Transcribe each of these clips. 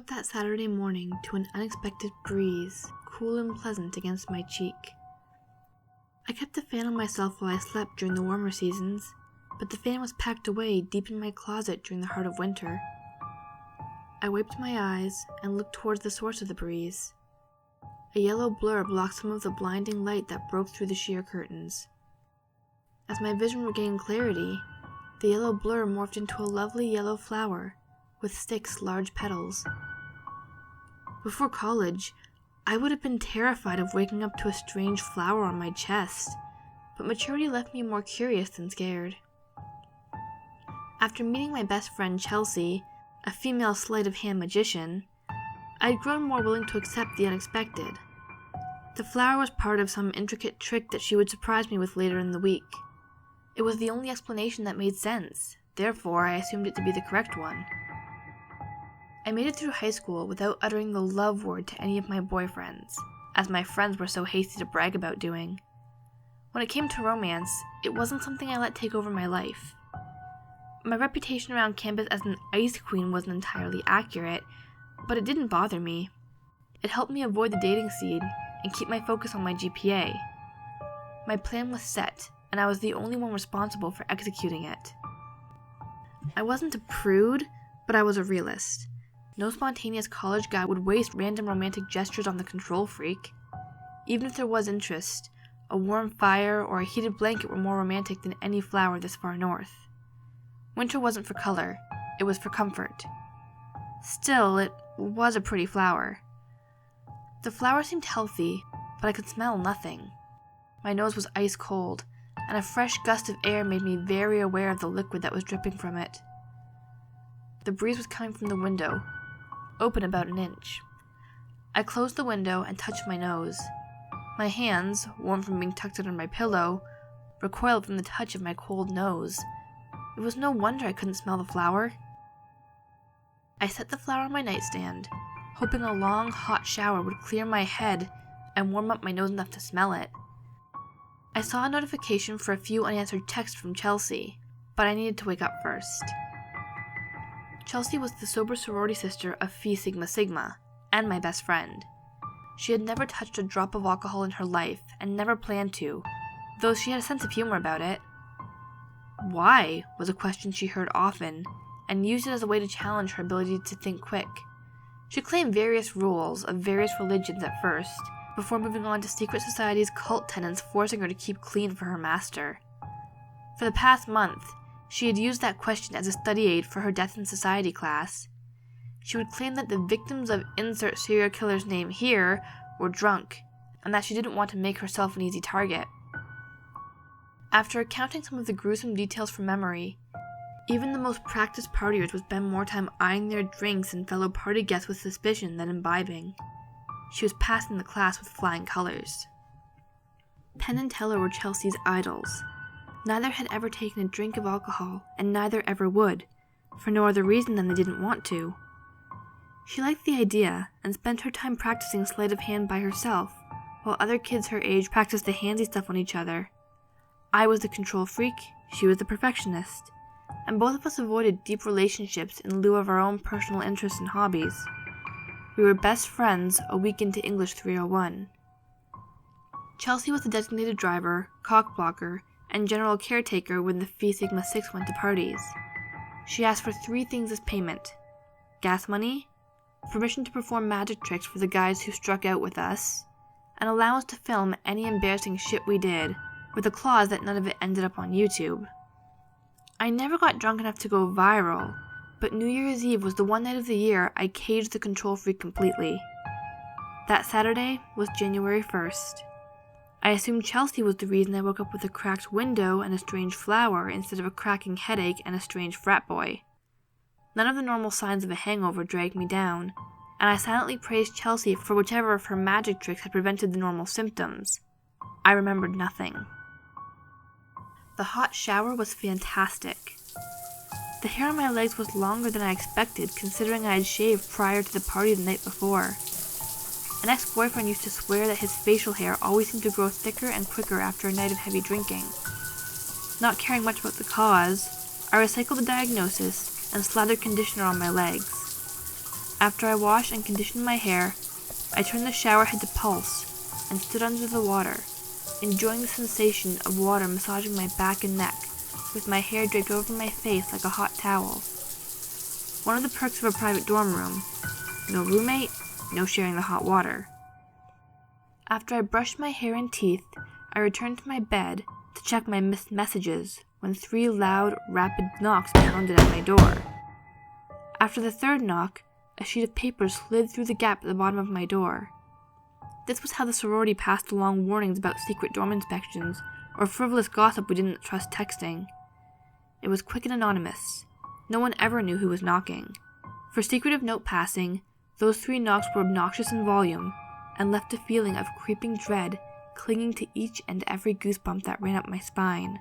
that Saturday morning to an unexpected breeze, cool and pleasant against my cheek. I kept the fan on myself while I slept during the warmer seasons, but the fan was packed away deep in my closet during the heart of winter. I wiped my eyes and looked towards the source of the breeze. A yellow blur blocked some of the blinding light that broke through the sheer curtains. As my vision regained clarity, the yellow blur morphed into a lovely yellow flower with 6 large petals. Before college, I would have been terrified of waking up to a strange flower on my chest, but maturity left me more curious than scared. After meeting my best friend Chelsea, a female sleight-of-hand magician, I had grown more willing to accept the unexpected. The flower was part of some intricate trick that she would surprise me with later in the week. It was the only explanation that made sense, therefore I assumed it to be the correct one. I made it through high school without uttering the love word to any of my boyfriends, as my friends were so hasty to brag about doing. When it came to romance, it wasn't something I let take over my life. My reputation around campus as an ice queen wasn't entirely accurate, but it didn't bother me. It helped me avoid the dating scene and keep my focus on my GPA. My plan was set, and I was the only one responsible for executing it. I wasn't a prude, but I was a realist. No spontaneous college guy would waste random romantic gestures on the control freak. Even if there was interest, a warm fire or a heated blanket were more romantic than any flower this far north. Winter wasn't for color, it was for comfort. Still, it was a pretty flower. The flower seemed healthy, but I could smell nothing. My nose was ice cold, and a fresh gust of air made me very aware of the liquid that was dripping from it. The breeze was coming from the window, open about an inch. I closed the window and touched my nose. My hands, warm from being tucked under my pillow, recoiled from the touch of my cold nose. It was no wonder I couldn't smell the flower. I set the flower on my nightstand, hoping a long, hot shower would clear my head and warm up my nose enough to smell it. I saw a notification for a few unanswered texts from Chelsea, but I needed to wake up first. Chelsea was the sober sorority sister of Phi Sigma Sigma, and my best friend. She had never touched a drop of alcohol in her life, and never planned to, though she had a sense of humor about it. Why was a question she heard often, and used it as a way to challenge her ability to think quick. She claimed various rules of various religions at first, before moving on to secret society's cult tenets forcing her to keep clean for her master. For the past month, she had used that question as a study aid for her Death in Society class. She would claim that the victims of insert serial killer's name here were drunk, and that she didn't want to make herself an easy target. After accounting some of the gruesome details from memory, even the most practiced partiers would spend more time eyeing their drinks and fellow party guests with suspicion than imbibing. She was passing the class with flying colors. Penn and Teller were Chelsea's idols. Neither had ever taken a drink of alcohol, and neither ever would, for no other reason than they didn't want to. She liked the idea, and spent her time practicing sleight of hand by herself, while other kids her age practiced the handsy stuff on each other. I was the control freak, she was the perfectionist, and both of us avoided deep relationships in lieu of our own personal interests and hobbies. We were best friends a week into English 301. Chelsea was the designated driver, cock-blocker, and general caretaker when the Phi Sigma 6 went to parties. She asked for 3 things as payment: gas money, permission to perform magic tricks for the guys who struck out with us, and allowance to film any embarrassing shit we did, with a clause that none of it ended up on YouTube. I never got drunk enough to go viral, but New Year's Eve was the one night of the year I caged the control freak completely. That Saturday was January 1st. I assumed Chelsea was the reason I woke up with a cracked window and a strange flower instead of a cracking headache and a strange frat boy. None of the normal signs of a hangover dragged me down, and I silently praised Chelsea for whichever of her magic tricks had prevented the normal symptoms. I remembered nothing. The hot shower was fantastic. The hair on my legs was longer than I expected, considering I had shaved prior to the party the night before. An ex-boyfriend used to swear that his facial hair always seemed to grow thicker and quicker after a night of heavy drinking. Not caring much about the cause, I recycled the diagnosis and slathered conditioner on my legs. After I washed and conditioned my hair, I turned the shower head to pulse and stood under the water, enjoying the sensation of water massaging my back and neck, with my hair draped over my face like a hot towel. One of the perks of a private dorm room: no roommate, no sharing the hot water. After I brushed my hair and teeth, I returned to my bed to check my missed messages when 3 loud, rapid knocks pounded at my door. After the third knock, a sheet of paper slid through the gap at the bottom of my door. This was how the sorority passed along warnings about secret dorm inspections or frivolous gossip we didn't trust texting. It was quick and anonymous. No one ever knew who was knocking. For secretive note passing, those 3 knocks were obnoxious in volume and left a feeling of creeping dread clinging to each and every goosebump that ran up my spine.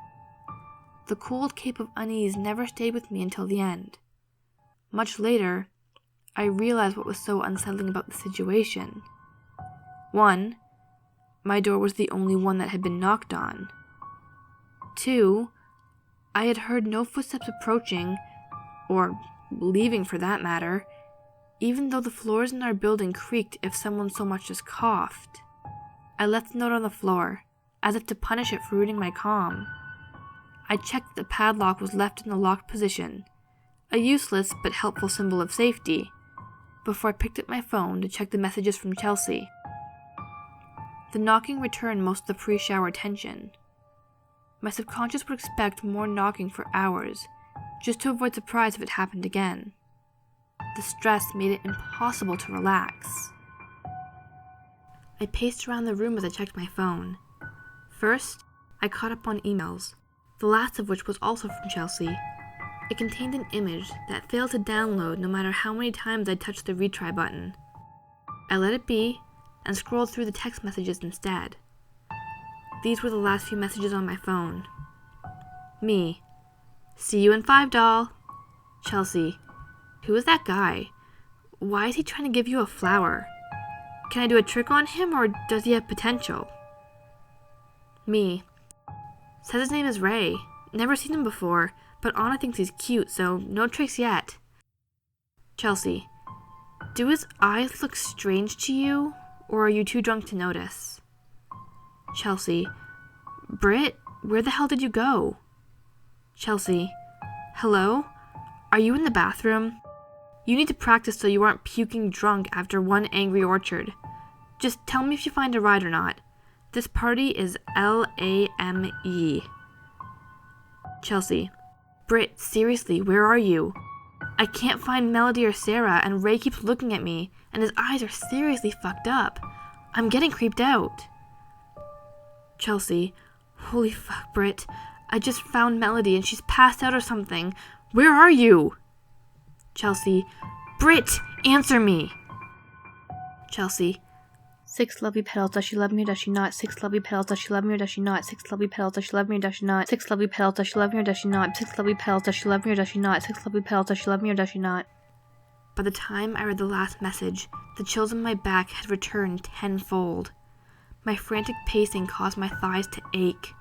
The cold cape of unease never stayed with me until the end. Much later, I realized what was so unsettling about the situation. 1. My door was the only one that had been knocked on. 2. I had heard no footsteps approaching, or leaving for that matter, even though the floors in our building creaked if someone so much as coughed. I left the note on the floor, as if to punish it for ruining my calm. I checked that the padlock was left in the locked position, a useless but helpful symbol of safety, before I picked up my phone to check the messages from Chelsea. The knocking returned most of the pre-shower tension. My subconscious would expect more knocking for hours, just to avoid surprise if it happened again. The stress made it impossible to relax. I paced around the room as I checked my phone. First, I caught up on emails, the last of which was also from Chelsea. It contained an image that failed to download no matter how many times I touched the retry button. I let it be and scrolled through the text messages instead. These were the last few messages on my phone. Me. See you in 5, doll. Chelsea. Who is that guy? Why is he trying to give you a flower? Can I do a trick on him, or does he have potential? Me. Says his name is Ray. Never seen him before, but Anna thinks he's cute, so no tricks yet. Chelsea. Do his eyes look strange to you, or are you too drunk to notice? Chelsea. Britt, where the hell did you go? Chelsea. Hello? Are you in the bathroom? You need to practice so you aren't puking drunk after one angry orchard. Just tell me if you find a ride or not. This party is LAME. Chelsea. Britt, seriously, where are you? I can't find Melody or Sarah, and Ray keeps looking at me, and his eyes are seriously fucked up. I'm getting creeped out. Chelsea. Holy fuck, Britt. I just found Melody and she's passed out or something. Where are you? Chelsea. Britt, answer me. Chelsea. 6 lovely petals, does she love me or does she not? 6 lovely petals, does she love me or does she not? 6 lovely petals, does she love me or does she not? 6 lovely petals, does she love me or does she not? 6 lovely petals, does she love me or does she not? 6 lovely petals, does she love me or does she not? By the time I read the last message, the chills on my back had returned tenfold. My frantic pacing caused my thighs to ache.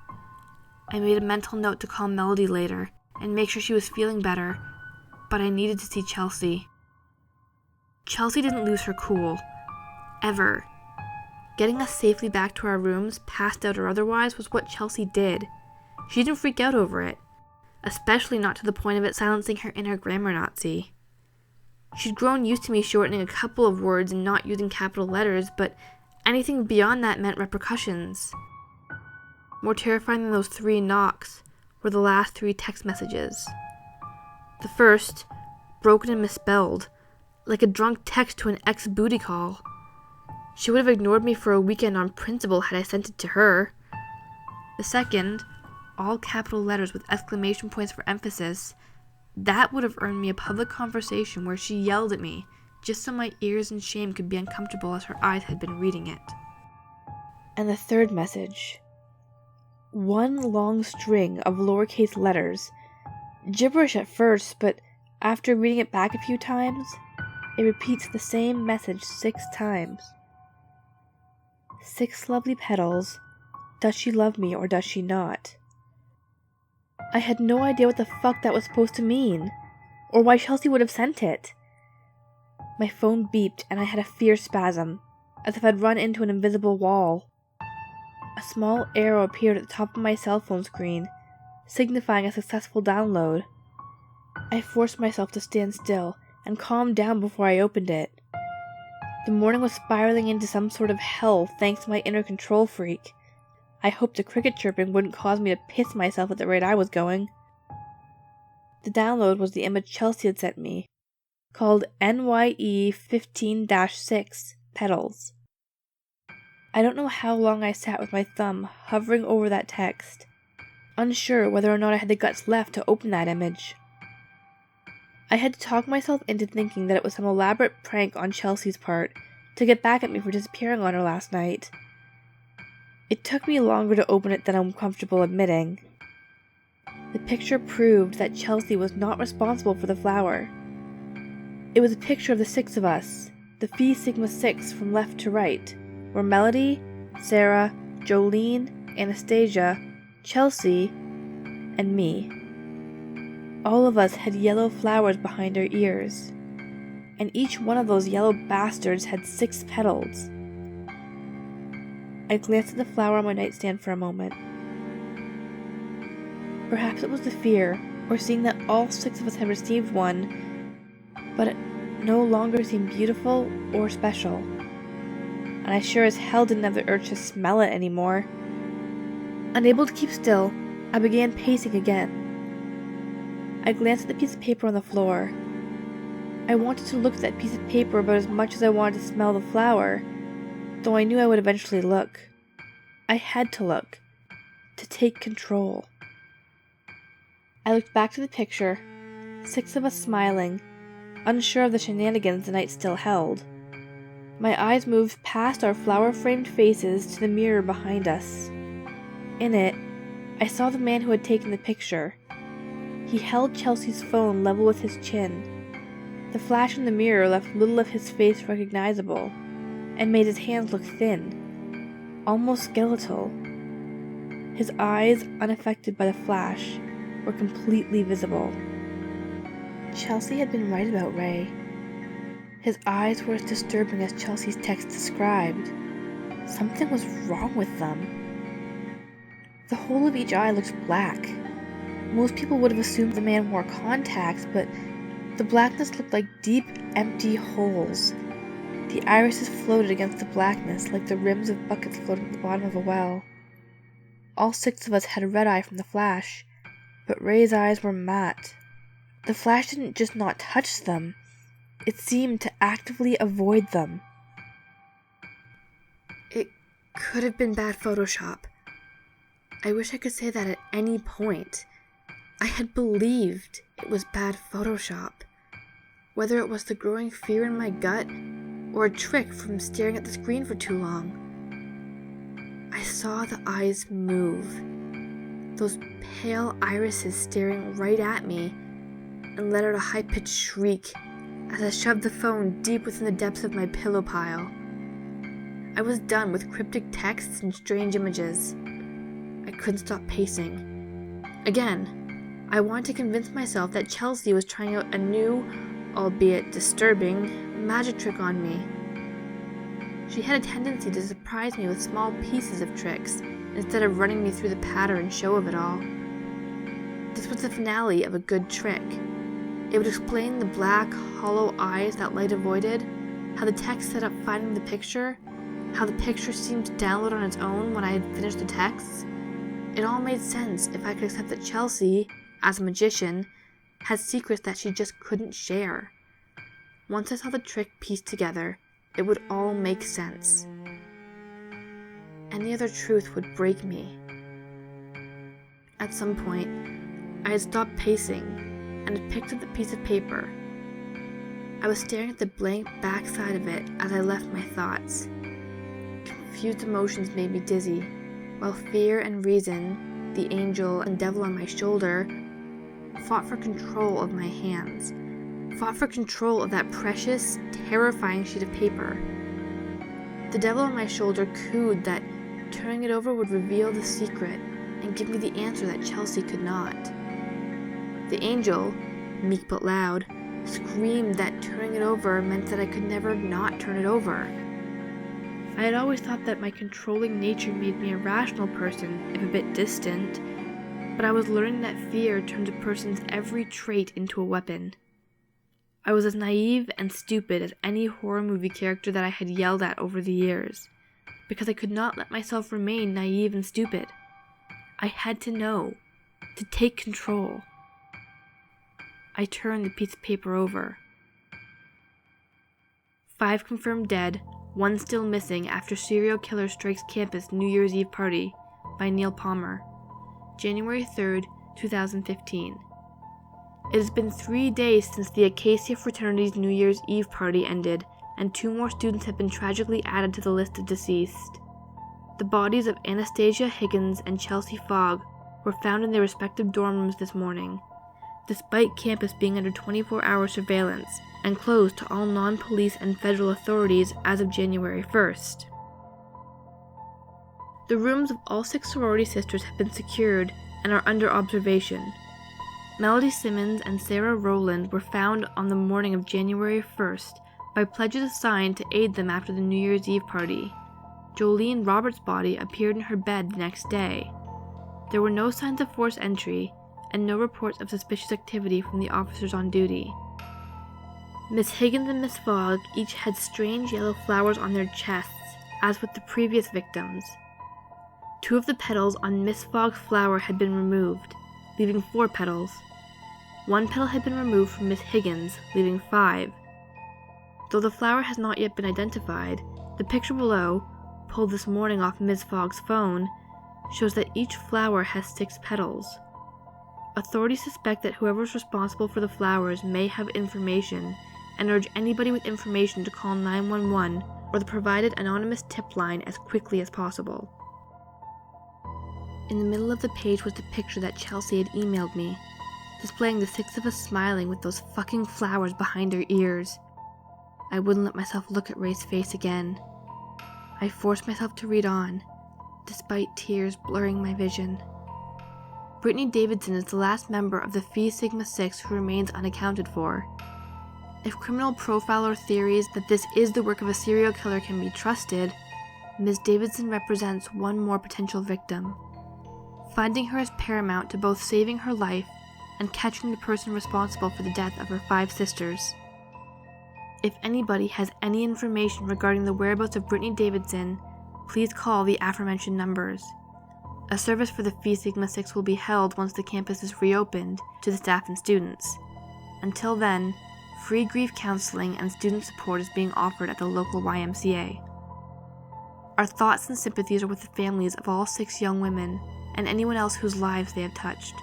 I made a mental note to call Melody later and make sure she was feeling better, but I needed to see Chelsea. Chelsea didn't lose her cool. Ever. Getting us safely back to our rooms, passed out or otherwise, was what Chelsea did. She didn't freak out over it, especially not to the point of it silencing her inner grammar Nazi. She'd grown used to me shortening a couple of words and not using capital letters, but anything beyond that meant repercussions. More terrifying than those 3 knocks were the last 3 text messages. The first, broken and misspelled, like a drunk text to an ex-booty call. She would have ignored me for a weekend on principle had I sent it to her. The second, all capital letters with exclamation points for emphasis, that would have earned me a public conversation where she yelled at me, just so my ears in shame could be uncomfortable as her eyes had been reading it. And the third message. One long string of lowercase letters. Gibberish at first, but after reading it back a few times, it repeats the same message 6 times. 6 lovely petals. Does she love me or does she not? I had no idea what the fuck that was supposed to mean, or why Chelsea would have sent it. My phone beeped and I had a fierce spasm, as if I'd run into an invisible wall. A small arrow appeared at the top of my cell phone screen, signifying a successful download. I forced myself to stand still and calm down before I opened it. The morning was spiraling into some sort of hell thanks to my inner control freak. I hoped the cricket chirping wouldn't cause me to piss myself at the rate I was going. The download was the image Chelsea had sent me, called NYE 15-6 Petals. I don't know how long I sat with my thumb hovering over that text, unsure whether or not I had the guts left to open that image. I had to talk myself into thinking that it was some elaborate prank on Chelsea's part to get back at me for disappearing on her last night. It took me longer to open it than I'm comfortable admitting. The picture proved that Chelsea was not responsible for the flower. It was a picture of the 6 of us, the Phi Sigma 6 from left to right, where Melody, Sarah, Jolene, Anastasia, Chelsea, and me. All of us had yellow flowers behind our ears, and each one of those yellow bastards had 6 petals. I glanced at the flower on my nightstand for a moment. Perhaps it was the fear, or seeing that all 6 of us had received one, but it no longer seemed beautiful or special, and I sure as hell didn't have the urge to smell it anymore. Unable to keep still, I began pacing again. I glanced at the piece of paper on the floor. I wanted to look at that piece of paper about as much as I wanted to smell the flower, though I knew I would eventually look. I had to look, to take control. I looked back to the picture, 6 of us smiling, unsure of the shenanigans the night still held. My eyes moved past our flower-framed faces to the mirror behind us. In it, I saw the man who had taken the picture. He held Chelsea's phone level with his chin. The flash in the mirror left little of his face recognizable, and made his hands look thin, almost skeletal. His eyes, unaffected by the flash, were completely visible. Chelsea had been right about Ray. His eyes were as disturbing as Chelsea's text described. Something was wrong with them. The whole of each eye looked black. Most people would have assumed the man wore contacts, but the blackness looked like deep, empty holes. The irises floated against the blackness like the rims of buckets floating at the bottom of a well. All 6 of us had a red eye from the flash, but Ray's eyes were matte. The flash didn't just not touch them, it seemed to actively avoid them. It could have been bad Photoshop. I wish I could say that at any point. I had believed it was bad Photoshop. Whether it was the growing fear in my gut, or a trick from staring at the screen for too long. I saw the eyes move. Those pale irises staring right at me, and let out a high-pitched shriek as I shoved the phone deep within the depths of my pillow pile. I was done with cryptic texts and strange images. I couldn't stop pacing. Again, I wanted to convince myself that Chelsea was trying out a new, albeit disturbing, magic trick on me. She had a tendency to surprise me with small pieces of tricks, instead of running me through the pattern show of it all. This was the finale of a good trick. It would explain the black, hollow eyes that light avoided, how the text set up finding the picture, how the picture seemed to download on its own when I had finished the text. It all made sense if I could accept that Chelsea, as a magician, had secrets that she just couldn't share. Once I saw the trick pieced together, it would all make sense. Any other truth would break me. At some point, I had stopped pacing and had picked up the piece of paper. I was staring at the blank backside of it as I left my thoughts. Confused emotions made me dizzy, while fear and reason, the angel and devil on my shoulder, fought for control of my hands, fought for control of that precious, terrifying sheet of paper. The devil on my shoulder cooed that turning it over would reveal the secret and give me the answer that Chelsea could not. The angel, meek but loud, screamed that turning it over meant that I could never not turn it over. I had always thought that my controlling nature made me a rational person, if a bit distant, but I was learning that fear turns a person's every trait into a weapon. I was as naive and stupid as any horror movie character that I had yelled at over the years, because I could not let myself remain naive and stupid. I had to know, to take control. I turned the piece of paper over. 5 confirmed dead, 1 still missing after serial killer strikes campus New Year's Eve party by Neil Palmer, January 3rd, 2015. It has been 3 days since the Acacia fraternity's New Year's Eve party ended, and 2 more students have been tragically added to the list of deceased. The bodies of Anastasia Higgins and Chelsea Fogg were found in their respective dorm rooms this morning, despite campus being under 24-hour surveillance and closed to all non-police and federal authorities as of January 1st. The rooms of all 6 sorority sisters have been secured and are under observation. Melody Simmons and Sarah Rowland were found on the morning of January 1st by pledges assigned to aid them after the New Year's Eve party. Jolene Roberts' body appeared in her bed the next day. There were no signs of forced entry and no reports of suspicious activity from the officers on duty. Miss Higgins and Miss Fogg each had strange yellow flowers on their chests, as with the previous victims. 2 of the petals on Miss Fogg's flower had been removed, leaving 4 petals. 1 petal had been removed from Miss Higgins, leaving 5. Though the flower has not yet been identified, the picture below, pulled this morning off Miss Fogg's phone, shows that each flower has 6 petals. Authorities suspect that whoever is responsible for the flowers may have information and urge anybody with information to call 911 or the provided anonymous tip line as quickly as possible. In the middle of the page was the picture that Chelsea had emailed me, displaying the 6 of us smiling with those fucking flowers behind our ears. I wouldn't let myself look at Ray's face again. I forced myself to read on, despite tears blurring my vision. Brittany Davidson is the last member of the Phi Sigma 6 who remains unaccounted for. If criminal profiler theories that this is the work of a serial killer can be trusted, Ms. Davidson represents one more potential victim. Finding her is paramount to both saving her life and catching the person responsible for the death of her 5 sisters. If anybody has any information regarding the whereabouts of Brittany Davidson, please call the aforementioned numbers. A service for the Phi Sigma 6 will be held once the campus is reopened to the staff and students. Until then, free grief counseling and student support is being offered at the local YMCA. Our thoughts and sympathies are with the families of all 6 young women and anyone else whose lives they have touched.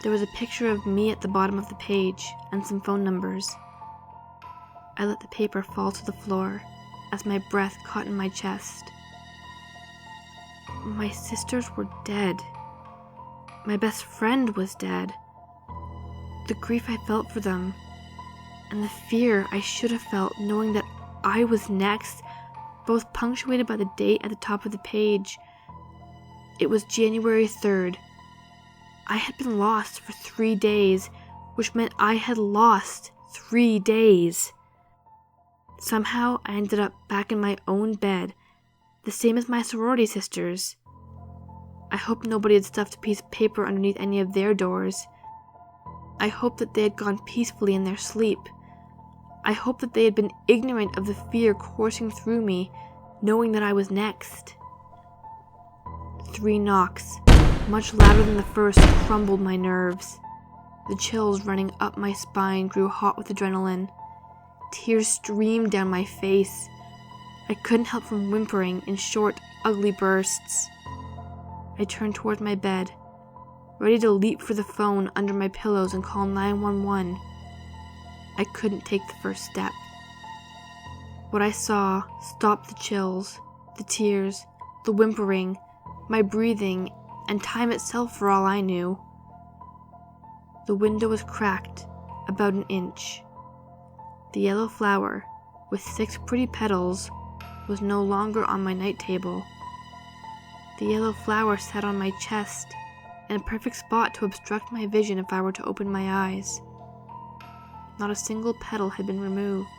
There was a picture of me at the bottom of the page and some phone numbers. I let the paper fall to the floor as my breath caught in my chest. My sisters were dead. My best friend was dead. The grief I felt for them, and the fear I should have felt knowing that I was next, both punctuated by the date at the top of the page. It was January 3rd. I had been lost for 3 days, which meant I had lost 3 days. Somehow I ended up back in my own bed, the same as my sorority sisters. I hope nobody had stuffed a piece of paper underneath any of their doors. I hope that they had gone peacefully in their sleep. I hope that they had been ignorant of the fear coursing through me, knowing that I was next. 3 knocks, much louder than the first, crumbled my nerves. The chills running up my spine grew hot with adrenaline. Tears streamed down my face. I couldn't help from whimpering in short, ugly bursts. I turned toward my bed, ready to leap for the phone under my pillows and call 911. I couldn't take the first step. What I saw stopped the chills, the tears, the whimpering, my breathing, and time itself for all I knew. The window was cracked about an inch. The yellow flower, with 6 pretty petals, was no longer on my night table. The yellow flower sat on my chest, in a perfect spot to obstruct my vision if I were to open my eyes. Not a single petal had been removed.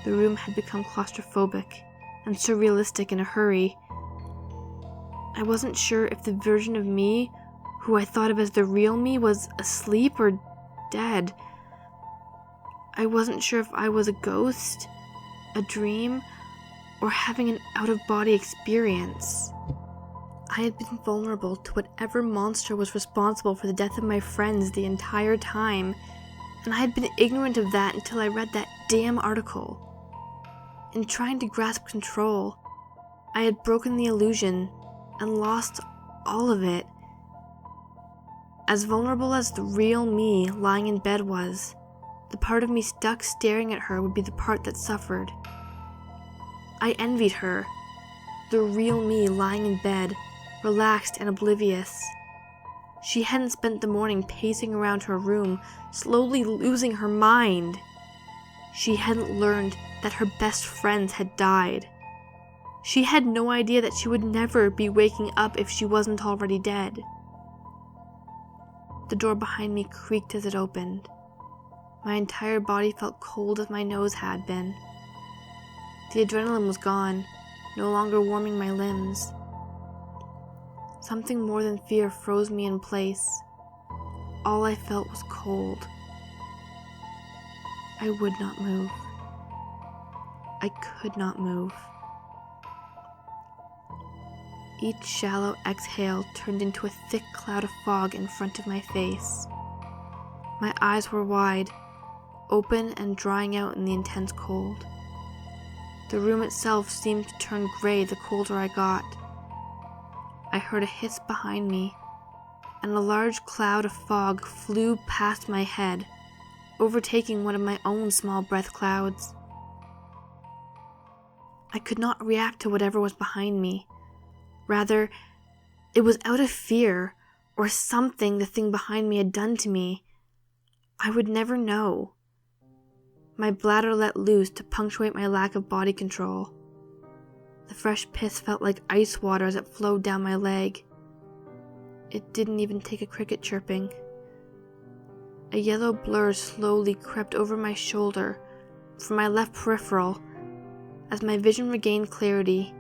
The room had become claustrophobic and surrealistic in a hurry. I wasn't sure if the version of me, who I thought of as the real me, was asleep or dead. I wasn't sure if I was a ghost, a dream, or having an out-of-body experience. I had been vulnerable to whatever monster was responsible for the death of my friends the entire time, and I had been ignorant of that until I read that damn article. In trying to grasp control, I had broken the illusion and lost all of it. As vulnerable as the real me lying in bed was, the part of me stuck staring at her would be the part that suffered. I envied her, the real me lying in bed, relaxed and oblivious. She hadn't spent the morning pacing around her room, slowly losing her mind. She hadn't learned that her best friends had died. She had no idea that she would never be waking up if she wasn't already dead. The door behind me creaked as it opened. My entire body felt cold as my nose had been. The adrenaline was gone, no longer warming my limbs. Something more than fear froze me in place. All I felt was cold. I would not move. I could not move. Each shallow exhale turned into a thick cloud of fog in front of my face. My eyes were wide, open and drying out in the intense cold. The room itself seemed to turn gray the colder I got. I heard a hiss behind me, and a large cloud of fog flew past my head, overtaking one of my own small breath clouds. I could not react to whatever was behind me. Rather, it was out of fear, or something the thing behind me had done to me. I would never know. My bladder let loose to punctuate my lack of body control. The fresh piss felt like ice water as it flowed down my leg. It didn't even take a cricket chirping. A yellow blur slowly crept over my shoulder from my left peripheral. As my vision regained clarity,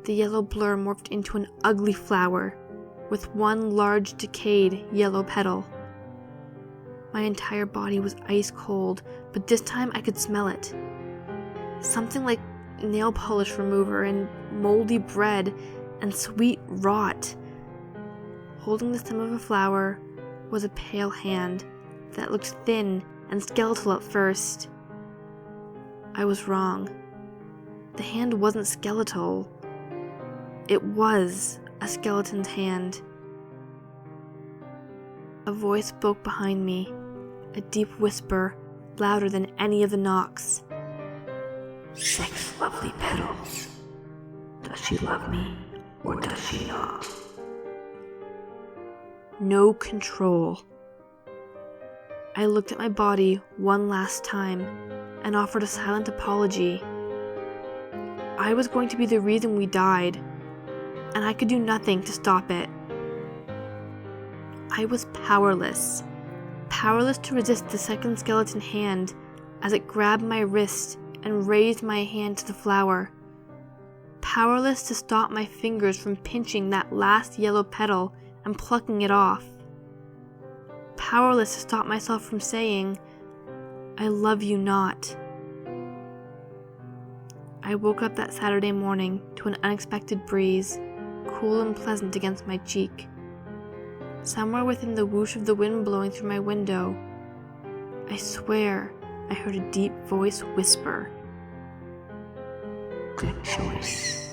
the yellow blur morphed into an ugly flower with one large decayed yellow petal. My entire body was ice cold, but this time I could smell it. Something like nail polish remover and moldy bread and sweet rot. Holding the stem of a flower was a pale hand that looked thin and skeletal at first. I was wrong. The hand wasn't skeletal. It was a skeleton's hand. A voice spoke behind me, a deep whisper, louder than any of the knocks. 6 lovely petals. Does she love me, or does she not? No control. I looked at my body one last time and offered a silent apology. I was going to be the reason we died, and I could do nothing to stop it. I was powerless to resist the second skeleton hand as it grabbed my wrist and raised my hand to the flower. Powerless to stop my fingers from pinching that last yellow petal and plucking it off. Powerless to stop myself from saying, "I love you not." I woke up that Saturday morning to an unexpected breeze, cool and pleasant against my cheek. Somewhere within the whoosh of the wind blowing through my window, I swear I heard a deep voice whisper, Good choice.